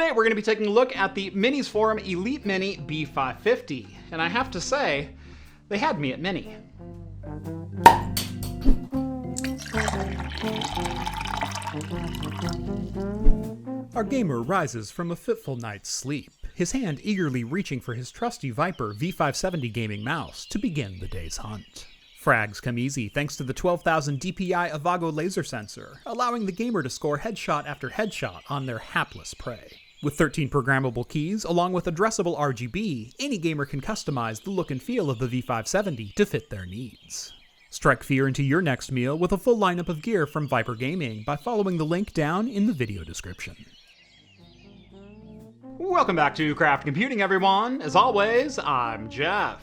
Today we're going to be taking a look at the MinisForum Elite Mini B550, and I have to say, they had me at Mini. Our gamer rises from a fitful night's sleep, his hand eagerly reaching for his trusty Viper V570 gaming mouse to begin the day's hunt. Frags come easy thanks to the 12,000 DPI Avago laser sensor, allowing the gamer to score headshot after headshot on their hapless prey. With 13 programmable keys, along with addressable RGB, any gamer can customize the look and feel of the V570 to fit their needs. Strike fear into your next meal with a full lineup of gear from Viper Gaming by following the link down in the video description. Welcome back to Craft Computing, everyone. As always, I'm Jeff.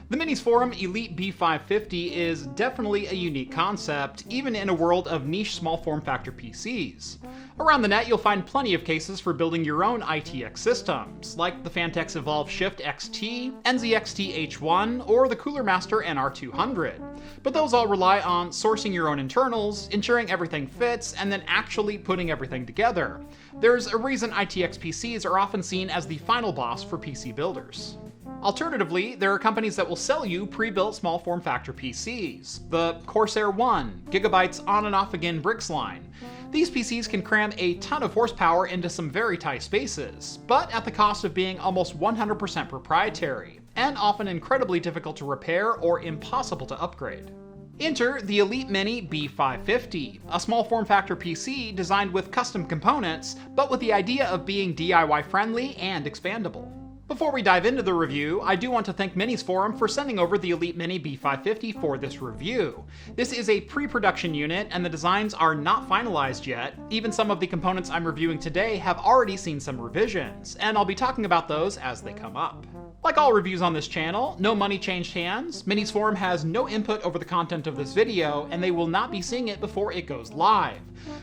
The MinisForum Elite B550 is definitely a unique concept, even in a world of niche small form factor PCs. Around the net, you'll find plenty of cases for building your own ITX systems, like the Fantex Evolve Shift XT, NZXT H1, or the Cooler Master NR200. But those all rely on sourcing your own internals, ensuring everything fits, and then actually putting everything together. There's a reason ITX PCs are often seen as the final boss for PC builders. Alternatively, there are companies that will sell you pre-built small form factor PCs. The Corsair One, Gigabyte's on and off again bricks line. These PCs can cram a ton of horsepower into some very tight spaces, but at the cost of being almost 100% proprietary, and often incredibly difficult to repair or impossible to upgrade. Enter the Elite Mini B550, a small form factor PC designed with custom components, but with the idea of being DIY friendly and expandable. Before we dive into the review, I do want to thank MinisForum for sending over the Elite Mini B550 for this review. This is a pre-production unit, and the designs are not finalized yet. Even some of the components I'm reviewing today have already seen some revisions, and I'll be talking about those as they come up. Like all reviews on this channel, no money changed hands. MinisForum has no input over the content of this video, and they will not be seeing it before it goes live.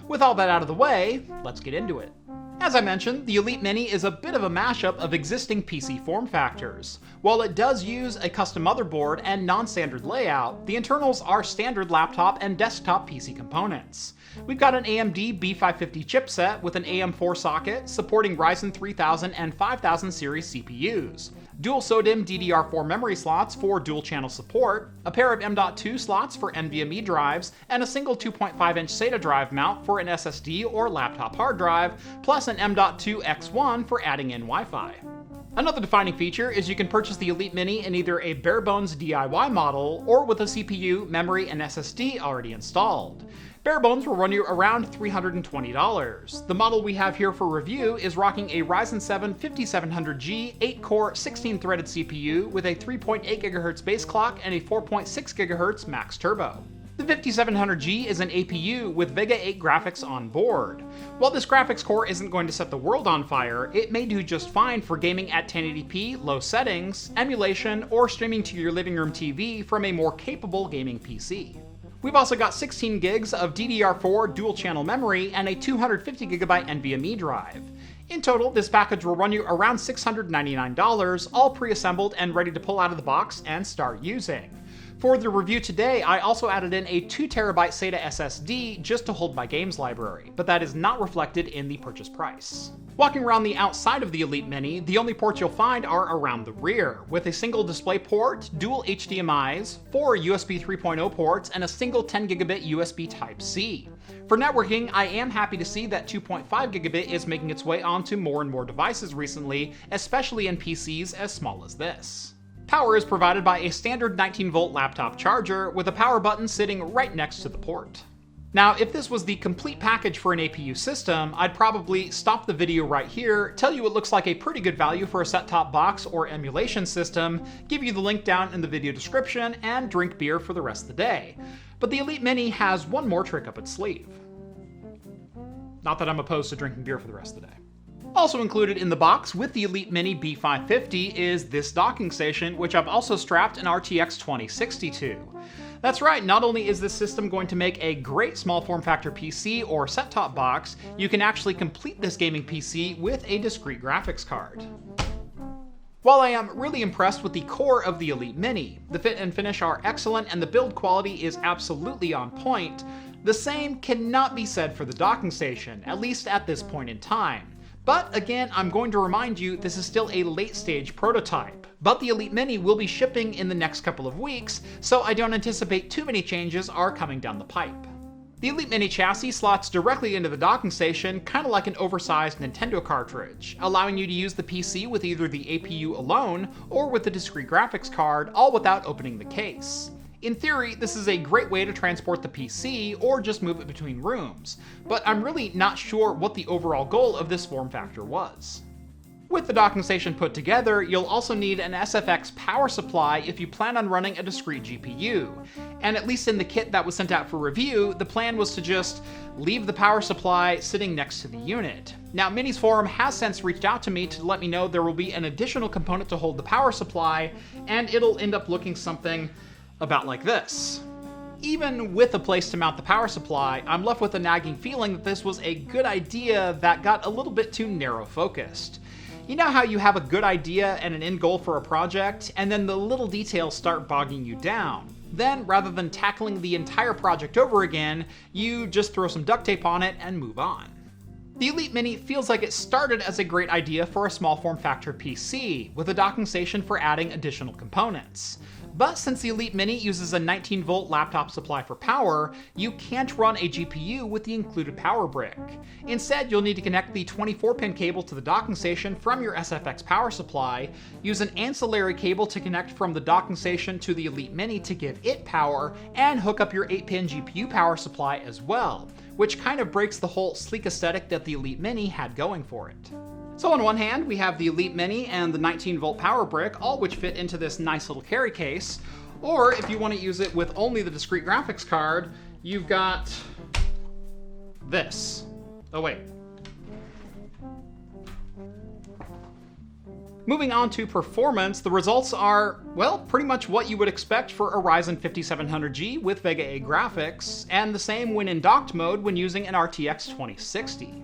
With all that out of the way, let's get into it. As I mentioned, the Elite Mini is a bit of a mashup of existing PC form factors. While it does use a custom motherboard and non-standard layout, the internals are standard laptop and desktop PC components. We've got an AMD B550 chipset with an AM4 socket supporting Ryzen 3000 and 5000 series CPUs, dual SODIMM DDR4 memory slots for dual channel support, a pair of M.2 slots for NVMe drives, and a single 2.5-inch SATA drive mount for an SSD or laptop hard drive, plus an M.2 X1 for adding in Wi-Fi. Another defining feature is you can purchase the Elite Mini in either a bare-bones DIY model or with a CPU, memory, and SSD already installed. Bare bones will run you around $320. The model we have here for review is rocking a Ryzen 7 5700G 8-core 16-threaded CPU with a 3.8 GHz base clock and a 4.6 GHz max turbo. The 5700G is an APU with Vega 8 graphics on board. While this graphics core isn't going to set the world on fire, it may do just fine for gaming at 1080p, low settings, emulation, or streaming to your living room TV from a more capable gaming PC. We've also got 16 gigs of DDR4 dual channel memory and a 250GB NVMe drive. In total, this package will run you around $699, all pre-assembled and ready to pull out of the box and start using. For the review today, I also added in a 2TB SATA SSD just to hold my games library, but that is not reflected in the purchase price. Walking around the outside of the Elite Mini, the only ports you'll find are around the rear, with a single display port, dual HDMIs, 4 USB 3.0 ports, and a single 10GB USB Type-C. For networking, I am happy to see that 2.5GB is making its way onto more and more devices recently, especially in PCs as small as this. Power is provided by a standard 19-volt laptop charger with a power button sitting right next to the port. Now, if this was the complete package for an APU system, I'd probably stop the video right here, tell you it looks like a pretty good value for a set-top box or emulation system, give you the link down in the video description, and drink beer for the rest of the day. But the Elite Mini has one more trick up its sleeve. Not that I'm opposed to drinking beer for the rest of the day. Also included in the box with the Elite Mini B550 is this docking station, which I've also strapped an RTX 2060 to. That's right, not only is this system going to make a great small form factor PC or set-top box, you can actually complete this gaming PC with a discrete graphics card. While I am really impressed with the core of the Elite Mini, the fit and finish are excellent and the build quality is absolutely on point, the same cannot be said for the docking station, at least at this point in time. But again, I'm going to remind you this is still a late stage prototype, but the Elite Mini will be shipping in the next couple of weeks, so I don't anticipate too many changes are coming down the pipe. The Elite Mini chassis slots directly into the docking station, kind of like an oversized Nintendo cartridge, allowing you to use the PC with either the APU alone or with the discrete graphics card, all without opening the case. In theory, this is a great way to transport the PC or just move it between rooms, but I'm really not sure what the overall goal of this form factor was. With the docking station put together, you'll also need an SFX power supply if you plan on running a discrete GPU, and at least in the kit that was sent out for review, the plan was to just leave the power supply sitting next to the unit. Now, MinisForum has since reached out to me to let me know there will be an additional component to hold the power supply, and it'll end up looking something about like this. Even with a place to mount the power supply, I'm left with a nagging feeling that this was a good idea that got a little bit too narrow focused. You know how you have a good idea and an end goal for a project, and then the little details start bogging you down. Then, rather than tackling the entire project over again, you just throw some duct tape on it and move on. The Elite Mini feels like it started as a great idea for a small form factor PC, with a docking station for adding additional components. But since the Elite Mini uses a 19-volt laptop supply for power, you can't run a GPU with the included power brick. Instead, you'll need to connect the 24-pin cable to the docking station from your SFX power supply, use an ancillary cable to connect from the docking station to the Elite Mini to give it power, and hook up your 8-pin GPU power supply as well, which kind of breaks the whole sleek aesthetic that the Elite Mini had going for it. So on one hand, we have the Elite Mini and the 19-volt power brick, all which fit into this nice little carry case. Or if you want to use it with only the discrete graphics card, you've got this. Oh wait. Moving on to performance, the results are, well, pretty much what you would expect for a Ryzen 5700G with Vega A graphics, and the same when in docked mode when using an RTX 2060.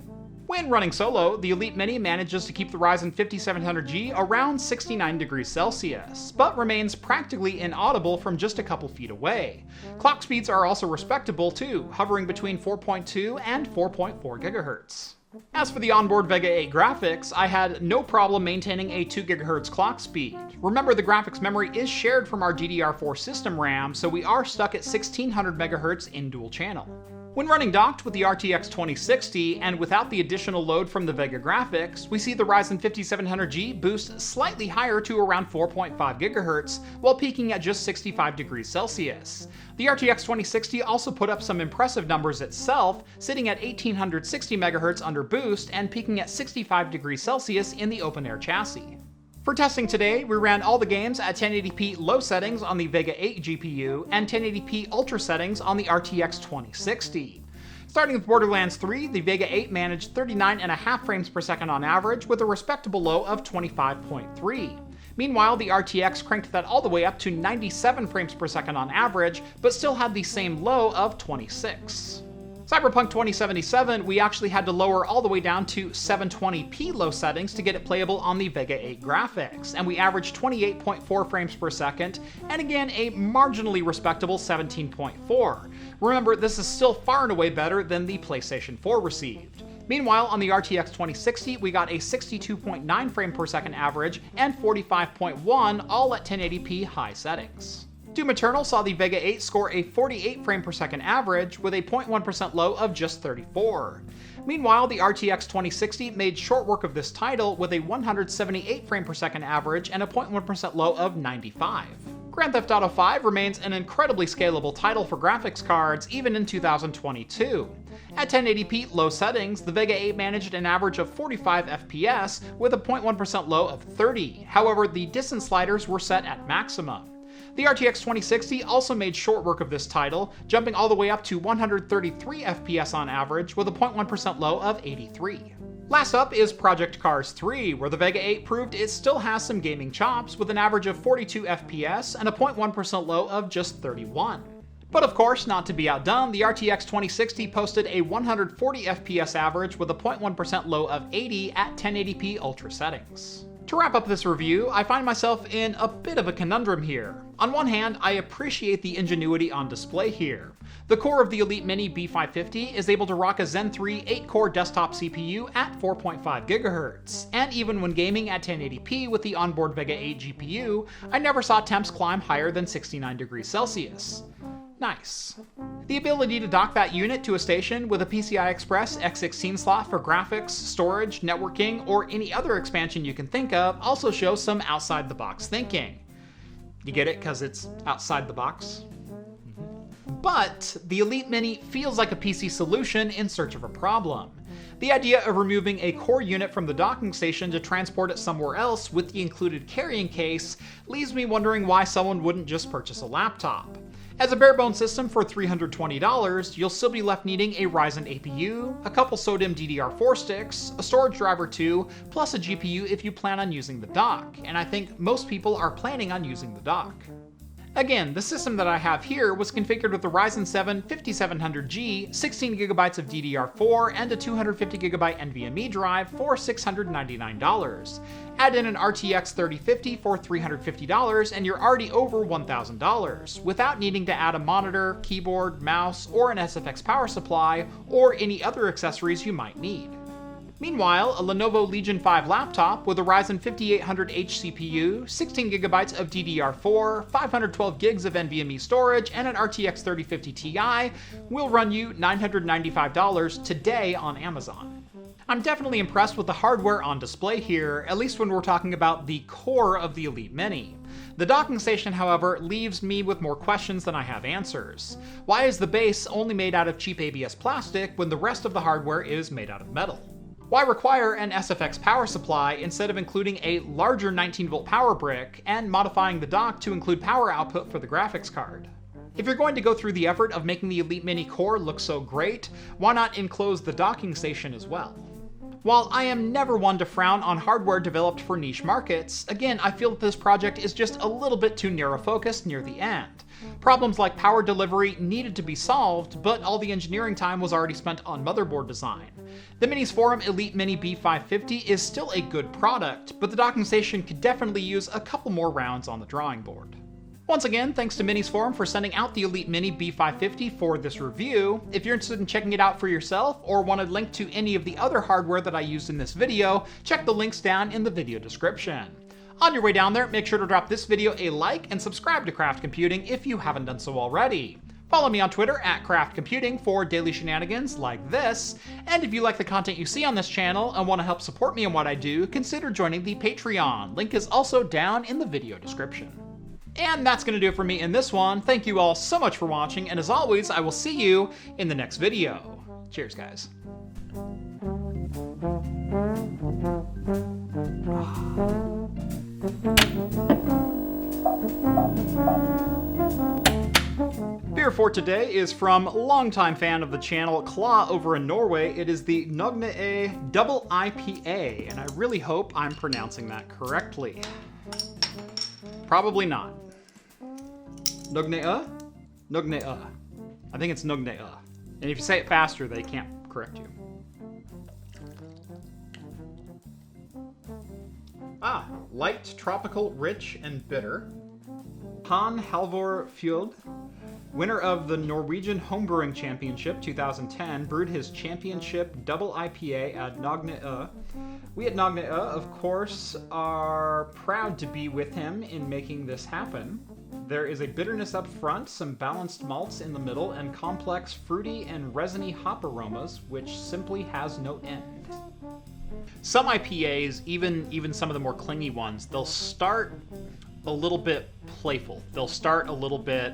When running solo, the Elite Mini manages to keep the Ryzen 5700G around 69 degrees Celsius, but remains practically inaudible from just a couple feet away. Clock speeds are also respectable too, hovering between 4.2 and 4.4 GHz. As for the onboard Vega 8 graphics, I had no problem maintaining a 2 GHz clock speed. Remember, the graphics memory is shared from our DDR4 system RAM, so we are stuck at 1600 MHz in dual channel. When running docked with the RTX 2060 and without the additional load from the Vega graphics, we see the Ryzen 5700G boost slightly higher to around 4.5 GHz, while peaking at just 65 degrees Celsius. The RTX 2060 also put up some impressive numbers itself, sitting at 1860 MHz under boost and peaking at 65 degrees Celsius in the open air chassis. For testing today, we ran all the games at 1080p low settings on the Vega 8 GPU and 1080p ultra settings on the RTX 2060. Starting with Borderlands 3, the Vega 8 managed 39.5 frames per second on average with a respectable low of 25.3. Meanwhile, the RTX cranked that all the way up to 97 frames per second on average, but still had the same low of 26. Cyberpunk 2077, we actually had to lower all the way down to 720p low settings to get it playable on the Vega 8 graphics, and we averaged 28.4 frames per second, and again a marginally respectable 17.4. Remember, this is still far and away better than the PlayStation 4 received. Meanwhile, on the RTX 2060, we got a 62.9 frame per second average and 45.1, all at 1080p high settings. Doom Eternal saw the Vega 8 score a 48 frame per second average with a 0.1% low of just 34. Meanwhile, the RTX 2060 made short work of this title with a 178 frame per second average and a 0.1% low of 95. Grand Theft Auto V remains an incredibly scalable title for graphics cards even in 2022. At 1080p low settings, the Vega 8 managed an average of 45 FPS with a 0.1% low of 30. However, the distance sliders were set at maximum. The RTX 2060 also made short work of this title, jumping all the way up to 133 FPS on average with a 0.1% low of 83. Last up is Project Cars 3, where the Vega 8 proved it still has some gaming chops with an average of 42 FPS and a 0.1% low of just 31. But of course, not to be outdone, the RTX 2060 posted a 140 FPS average with a 0.1% low of 80 at 1080p ultra settings. To wrap up this review, I find myself in a bit of a conundrum here. On one hand, I appreciate the ingenuity on display here. The core of the Elite Mini B550 is able to rock a Zen 3 8-core desktop CPU at 4.5 GHz, and even when gaming at 1080p with the onboard Vega 8 GPU, I never saw temps climb higher than 69 degrees Celsius. Nice. The ability to dock that unit to a station with a PCI Express X16 slot for graphics, storage, networking, or any other expansion you can think of also shows some outside-the-box thinking. You get it because it's outside the box? But the Elite Mini feels like a PC solution in search of a problem. The idea of removing a core unit from the docking station to transport it somewhere else with the included carrying case leaves me wondering why someone wouldn't just purchase a laptop. As a bare-bones system for $320, you'll still be left needing a Ryzen APU, a couple SODIMM DDR4 sticks, a storage driver too, plus a GPU if you plan on using the dock, and I think most people are planning on using the dock. Again, the system that I have here was configured with the Ryzen 7 5700G, 16GB of DDR4, and a 250GB NVMe drive for $699. Add in an RTX 3050 for $350 and you're already over $1,000, without needing to add a monitor, keyboard, mouse, or an SFX power supply, or any other accessories you might need. Meanwhile, a Lenovo Legion 5 laptop with a Ryzen 5800H CPU, 16GB of DDR4, 512GB of NVMe storage, and an RTX 3050 Ti will run you $995 today on Amazon. I'm definitely impressed with the hardware on display here, at least when we're talking about the core of the Elite Mini. The docking station, however, leaves me with more questions than I have answers. Why is the base only made out of cheap ABS plastic when the rest of the hardware is made out of metal? Why require an SFX power supply instead of including a larger 19-volt power brick and modifying the dock to include power output for the graphics card? If you're going to go through the effort of making the Elite Mini core look so great, why not enclose the docking station as well? While I am never one to frown on hardware developed for niche markets, again, I feel that this project is just a little bit too narrow-focused near the end. Problems like power delivery needed to be solved, but all the engineering time was already spent on motherboard design. The MinisForum Elite Mini B550 is still a good product, but the docking station could definitely use a couple more rounds on the drawing board. Once again, thanks to MinisForum for sending out the Elite Mini B550 for this review. If you're interested in checking it out for yourself or want a link to any of the other hardware that I used in this video, check the links down in the video description. On your way down there, make sure to drop this video a like and subscribe to Craft Computing if you haven't done so already. Follow me on Twitter at Craft Computing for daily shenanigans like this, and if you like the content you see on this channel and want to help support me in what I do, consider joining the Patreon. Link is also down in the video description. And that's going to do it for me in this one. Thank you all so much for watching, and as always, I will see you in the next video. Cheers, guys. Beer for today is from longtime fan of the channel, Claw over in Norway. It is the Agnese Double IPA, and I really hope I'm pronouncing that correctly. Probably not. Agnese? Agnese. I think it's Agnese. And if you say it faster, they can't correct you. Light, tropical, rich, and bitter. Han Halvor Fjord, winner of the Norwegian Homebrewing Championship 2010, brewed his championship double IPA at Agnese. We at Agnese, of course, are proud to be with him in making this happen. There is a bitterness up front, some balanced malts in the middle, and complex fruity and resiny hop aromas, which simply has no end. Some IPAs, even some of the more clingy ones, they'll start a little bit playful. They'll start a little bit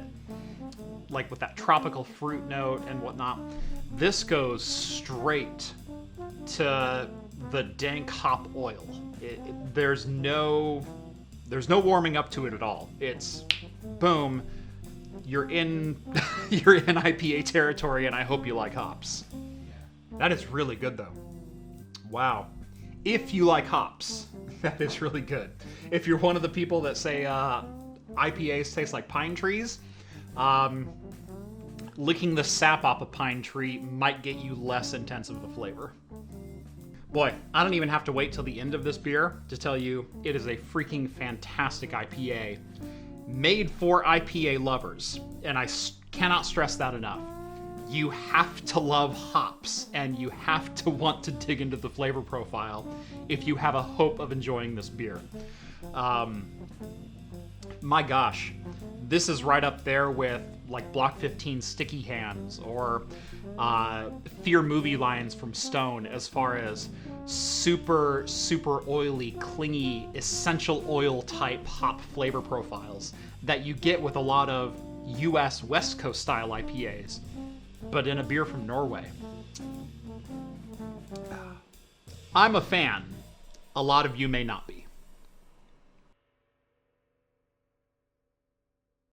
like with that tropical fruit note and whatnot. This goes straight to the dank hop oil. There's no warming up to it at all. It's boom, you're in you're in IPA territory, and I hope you like hops. That is really good though. Wow. If you like hops, that is really good. If you're one of the people that say IPAs taste like pine trees, licking the sap off a pine tree might get you less intense of a flavor. Boy, I don't even have to wait till the end of this beer to tell you it is a freaking fantastic IPA. Made for IPA lovers, and I cannot stress that enough. you have to love hops and you have to want to dig into the flavor profile if you have a hope of enjoying this beer. My gosh, this is right up there with like Block 15 Sticky Hands or Fear movie lines from Stone as far as super, super oily, clingy, essential oil type hop flavor profiles that you get with a lot of US West Coast style IPAs, but in a beer from Norway. I'm a fan. A lot of you may not be.